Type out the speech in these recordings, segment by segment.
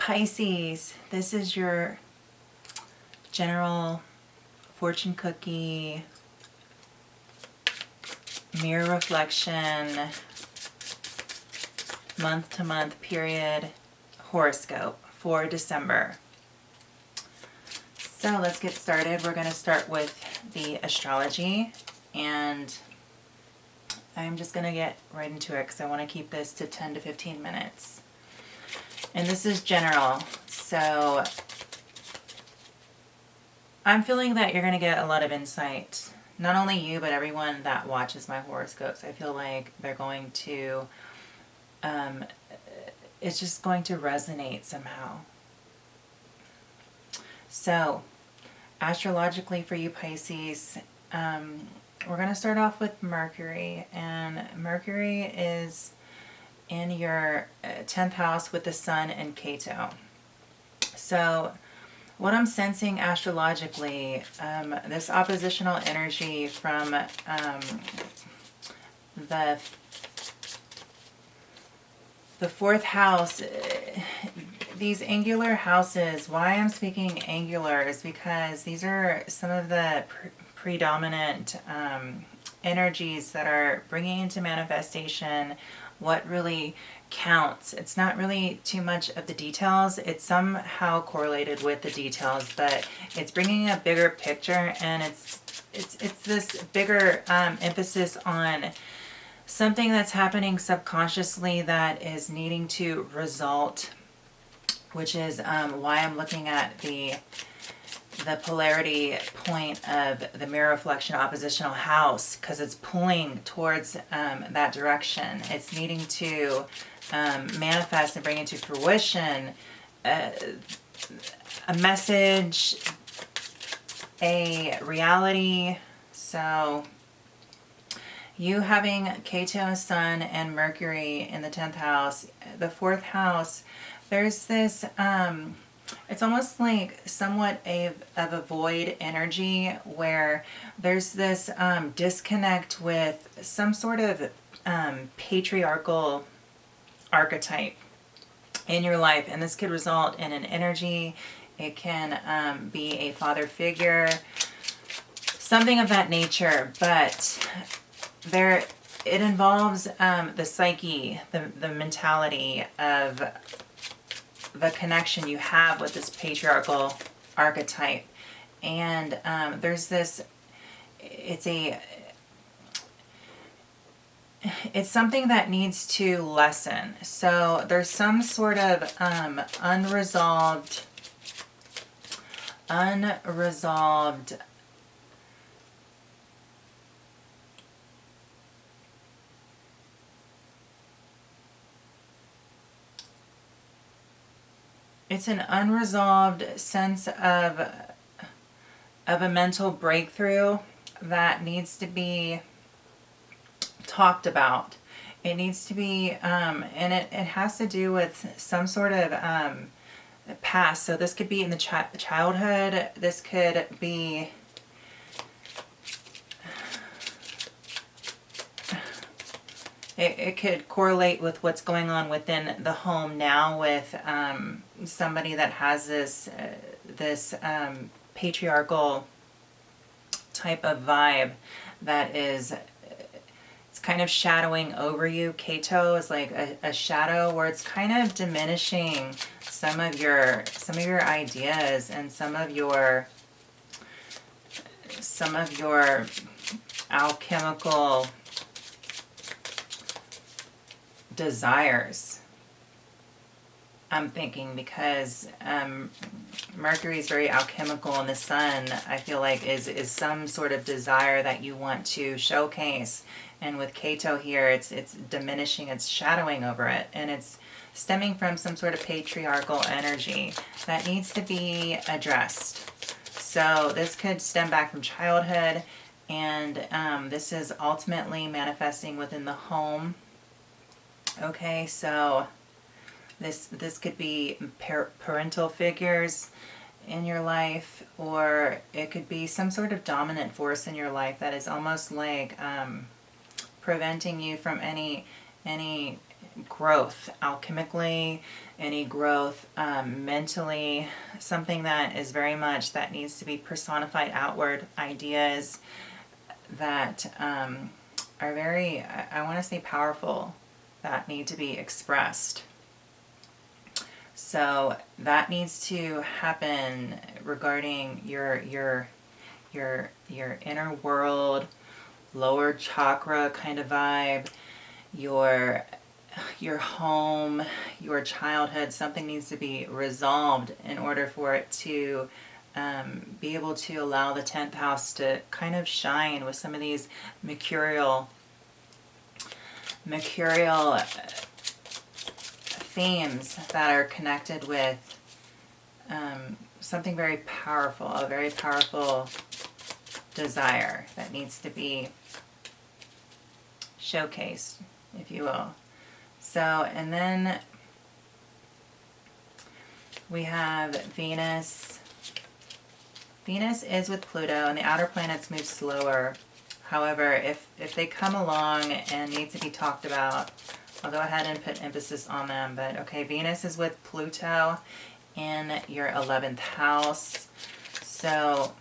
Pisces, this is your general fortune cookie, mirror reflection, month-to-month period horoscope for December. So let's get started. We're going to start with the astrology, and I'm just going to get right into it because I want to keep this to 10 to 15 minutes. And this is general, so I'm feeling that you're going to get a lot of insight. Not only you, but everyone that watches my horoscopes. I feel like they're going to, it's just going to resonate somehow. So, astrologically for you Pisces, we're going to start off with Mercury. And Mercury is in your 10th house with the Sun and Ketu. So, what I'm sensing astrologically, this oppositional energy from the fourth house, these angular houses, why I'm speaking angular is because these are some of the predominant energies that are bringing into manifestation what really counts. It's not really too much of the details. It's somehow correlated with the details, but it's bringing a bigger picture, and it's this bigger emphasis on something that's happening subconsciously that is needing to result, which is why I'm looking at the polarity point of the mirror reflection oppositional house, because it's pulling towards that direction. It's needing to manifest and bring into fruition a message, a reality. So you having Ketu, Sun, and Mercury in the 10th house, the 4th house, there's this, it's almost like somewhat of a void energy where there's this disconnect with some sort of patriarchal archetype in your life. And this could result in an energy. It can be a father figure, something of that nature. But it involves the psyche, the mentality of the connection you have with this patriarchal archetype. And there's this, it's something that needs to lessen. So there's some sort of unresolved it's an unresolved sense of a mental breakthrough that needs to be talked about. It needs to be, and it has to do with some sort of past. So this could be in the childhood. This could be it could correlate with what's going on within the home now with somebody that has this patriarchal type of vibe that is, it's kind of shadowing over you. Ketu is like a shadow where it's kind of diminishing some of your ideas and some of your alchemical desires. I'm thinking because Mercury is very alchemical, and the Sun, I feel like, is some sort of desire that you want to showcase. And with Ketu here, it's diminishing, it's shadowing over it, and it's stemming from some sort of patriarchal energy that needs to be addressed. So this could stem back from childhood, and this is ultimately manifesting within the home. Okay, so this could be parental figures in your life, or it could be some sort of dominant force in your life that is almost like preventing you from any growth alchemically, any growth mentally, something that is very much that needs to be personified outward, ideas that are very, I want to say powerful, that need to be expressed. So that needs to happen regarding your inner world, lower chakra kind of vibe, your home, your childhood. Something needs to be resolved in order for it to be able to allow the 10th house to kind of shine with some of these mercurial themes that are connected with something very powerful, a very powerful desire that needs to be showcased, if you will. So, and then we have Venus. Venus is with Pluto, and the outer planets move slower. However, if they come along and need to be talked about, I'll go ahead and put emphasis on them. But okay, Venus is with Pluto in your 11th house. So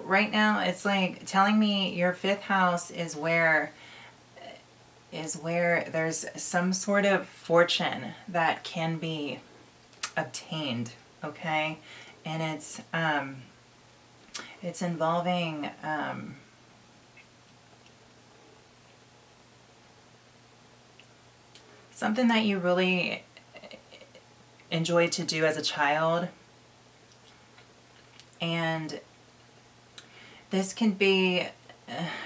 right now it's like telling me your 5th house is where there's some sort of fortune that can be obtained, okay? And it's involving something that you really enjoyed to do as a child. And this can be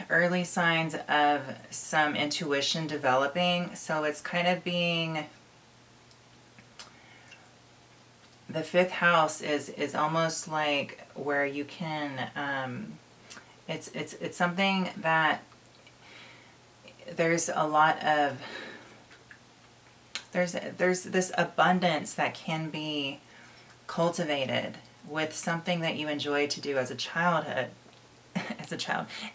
early signs of some intuition developing. So it's kind of being, the 5th house is almost like where you can, it's something that there's a lot of, there's this abundance that can be cultivated with something that you enjoyed to do as a childhood.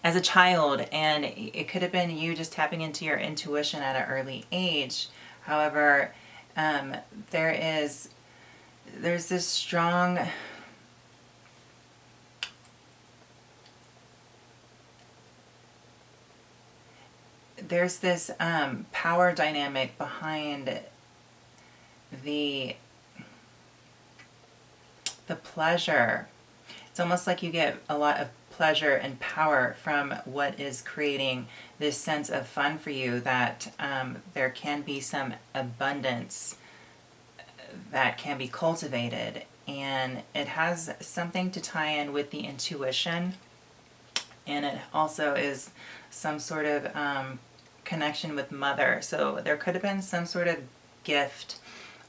As a child, and it could have been you just tapping into your intuition at an early age. However, there's this strong power dynamic behind the pleasure. It's almost like you get a lot of pleasure and power from what is creating this sense of fun for you, that there can be some abundance that can be cultivated, and it has something to tie in with the intuition, and it also is some sort of connection with mother. So there could have been some sort of gift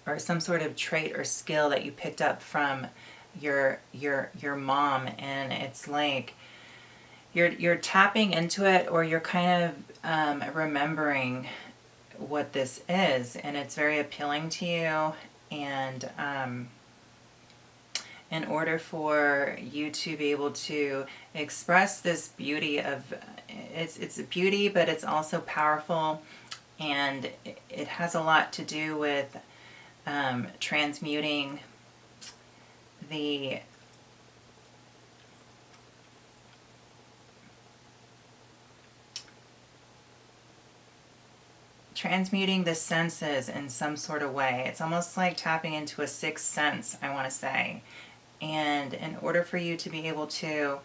or some sort of trait or skill that you picked up from your mom, and it's like you're tapping into it, or you're kind of remembering what this is, and it's very appealing to you. And in order for you to be able to express this beauty of, it's a beauty, but it's also powerful, and it has a lot to do with transmuting the senses in some sort of way. It's almost like tapping into a sixth sense, I want to say. And in order for you to be able to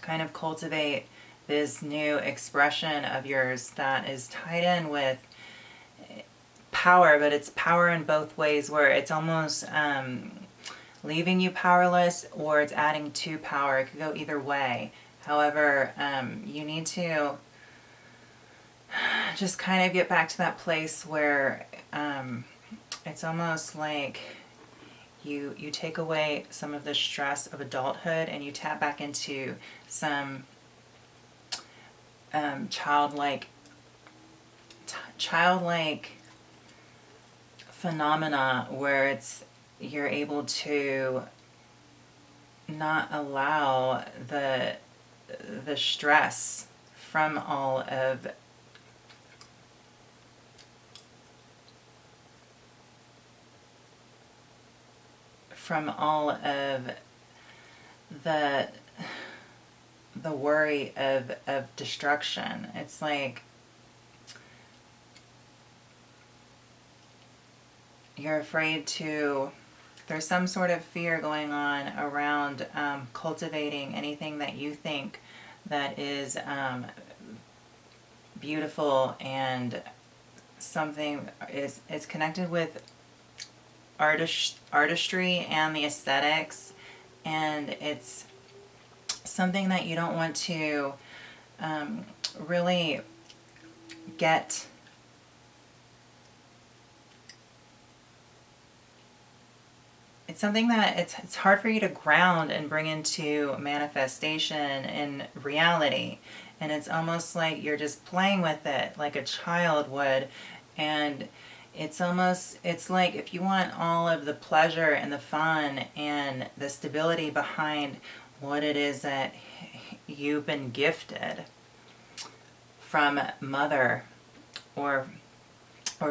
kind of cultivate this new expression of yours that is tied in with power, but it's power in both ways, where it's almost leaving you powerless, or it's adding to power. It could go either way. However, you need to just kind of get back to that place where it's almost like you take away some of the stress of adulthood, and you tap back into some childlike phenomena where you're able to not allow the stress from all of the worry of destruction. It's like you're afraid to, there's some sort of fear going on around cultivating anything that you think that is beautiful, and something is connected with artistry and the aesthetics, and it's something that you don't want to really get it's something that it's hard for you to ground and bring into manifestation in reality. And it's almost like you're just playing with it like a child would. And it's like if you want all of the pleasure and the fun and the stability behind what it is that you've been gifted from mother, or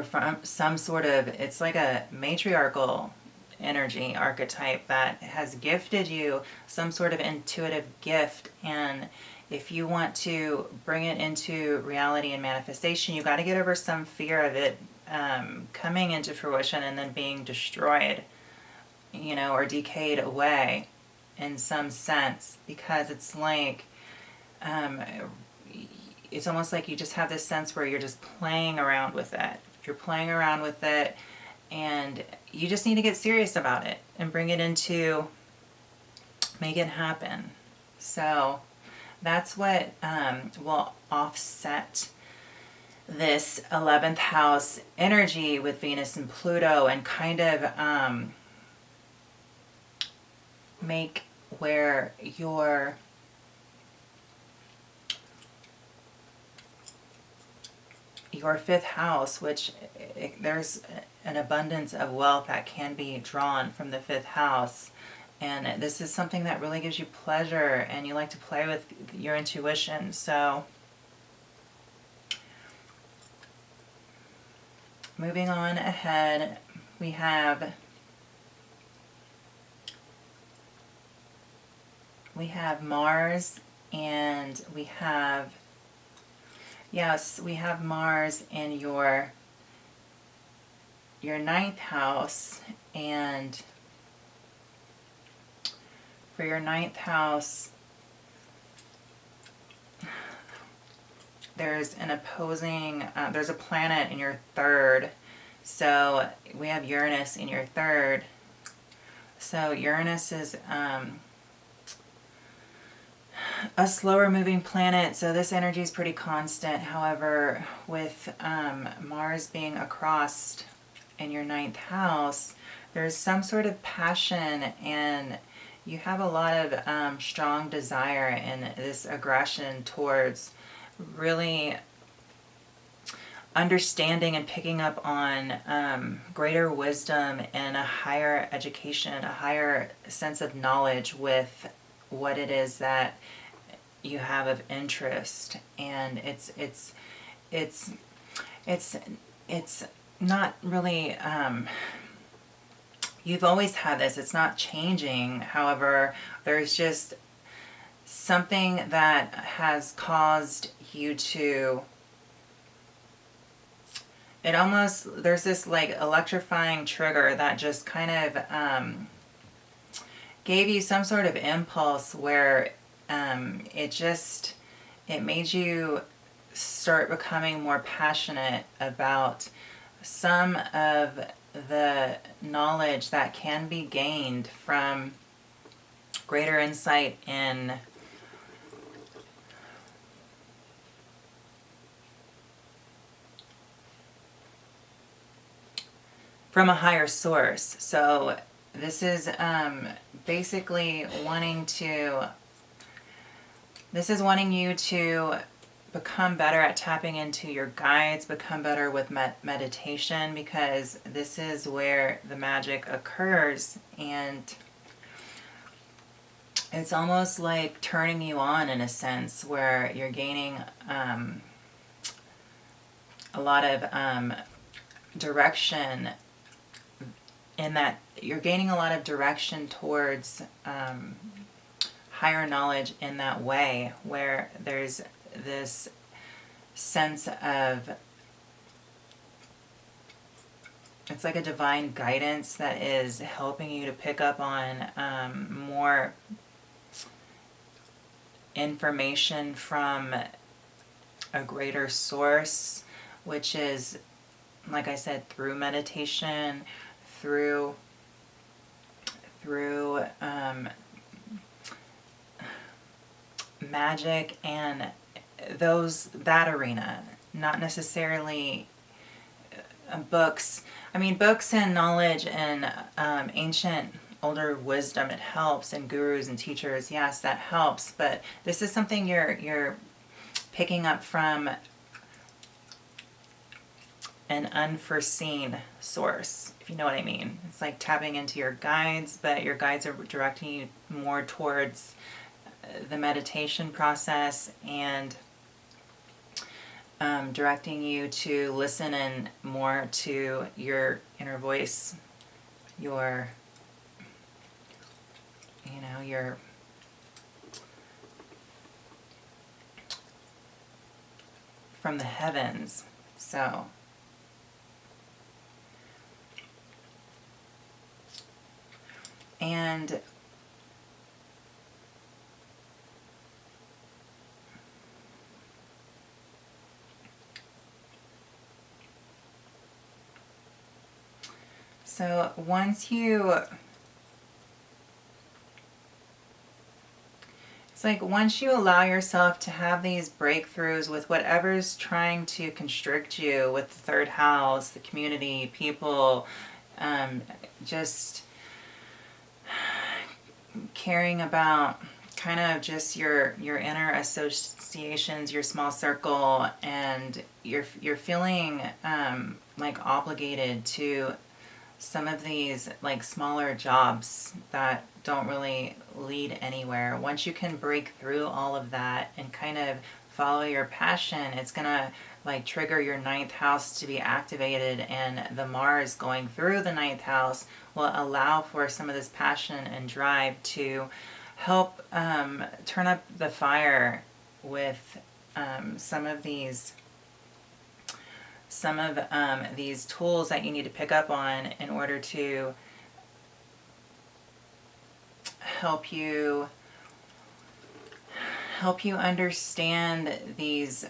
from some sort of, it's like a matriarchal energy archetype that has gifted you some sort of intuitive gift. And if you want to bring it into reality and manifestation, you got to get over some fear of it coming into fruition and then being destroyed, or decayed away in some sense, because it's like it's almost like you just have this sense where you're just playing around with it. You're playing around with it, and you just need to get serious about it and bring it into, make it happen. So that's what will offset this 11th house energy with Venus and Pluto, and kind of make where your fifth house, which there's an abundance of wealth that can be drawn from the fifth house. And this is something that really gives you pleasure, and you like to play with your intuition. So moving on ahead, we have Mars, and we have Mars in your ninth house. And for your ninth house, there's an opposing, there's a planet in your third. So we have Uranus in your third. So Uranus is a slower moving planet, so this energy is pretty constant. However, with Mars being across in your ninth house, there's some sort of passion, and you have a lot of strong desire and this aggression towards really understanding and picking up on greater wisdom and a higher education, a higher sense of knowledge with what it is that you have of interest. And it's not really you've always had this, it's not changing. However, there's just something that has caused you to, there's this like electrifying trigger that just kind of gave you some sort of impulse where it made you start becoming more passionate about some of the knowledge that can be gained from greater insight in from a higher source. So this is basically wanting you to become better at tapping into your guides, become better with meditation, because this is where the magic occurs. And it's almost like turning you on in a sense, where you're gaining a lot of direction, in that you're gaining a lot of direction towards higher knowledge in that way, where there's this sense of, it's like a divine guidance that is helping you to pick up on more information from a greater source, which is, like I said, through meditation, through magic and that arena, not necessarily books. I mean, books and knowledge and ancient older wisdom, it helps, and gurus and teachers, yes, that helps. But this is something you're picking up from an unforeseen source, if you know what I mean. It's like tapping into your guides, but your guides are directing you more towards the meditation process, and directing you to listen in more to your inner voice, your from the heavens. So and so once you, it's like once you allow yourself to have these breakthroughs with whatever's trying to constrict you, with the third house, the community, people, just caring about kind of just your inner associations, your small circle, and you're feeling like obligated to some of these like smaller jobs that don't really lead anywhere. Once you can break through all of that and kind of follow your passion, it's gonna like trigger your ninth house to be activated, and the Mars going through the ninth house will allow for some of this passion and drive to help turn up the fire with some of these tools that you need to pick up on in order to help you understand these,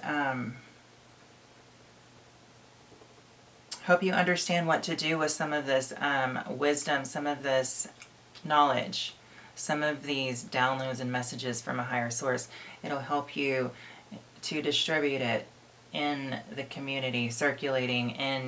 help you understand what to do with some of this wisdom, some of this knowledge, some of these downloads and messages from a higher source. It'll help you to distribute it in the community, circulating in